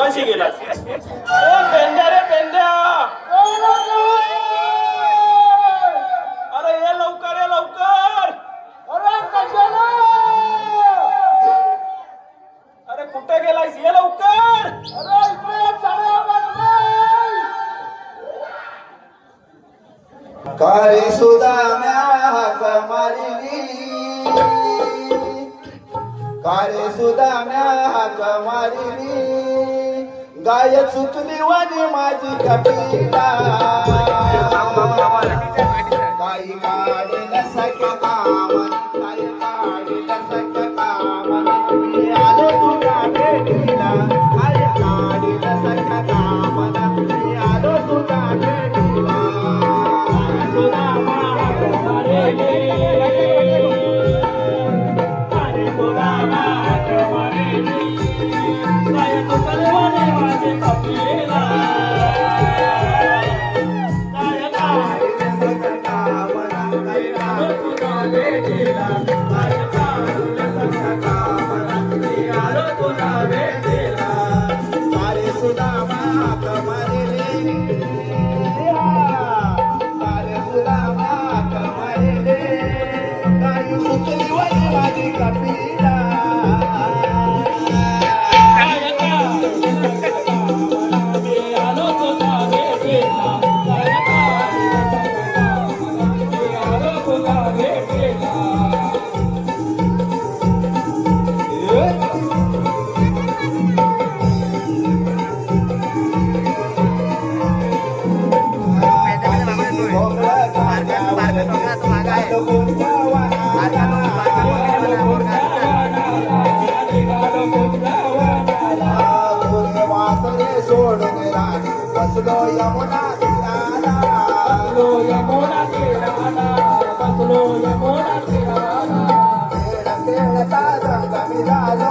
देवांशी गेला. ए पेंड्या रे पेंड्या, अरे ये लवकर ये लवकर. अरे कशाला? अरे कुठे गेलायस, ये लवकर. अरे इकडे चालला बसलाय. कारे सुदाम्या हाक मारिली, कारे सुदाम्या हाक मारिली, गाय चुकली वाणी माझी कपिला, काही काढील सख्या कामन, काही काढील सख्या कामन, मी आलो तुझ्या भेटीला, काही काढील सख्या कामन, मी आलो तुझ्या भेटीला. सोडून राणी बसलो यमुना तीराला, बसलो यमुना तीराला, बसलो यमुना तीराला, खेळ खेळता रंग मिळाला,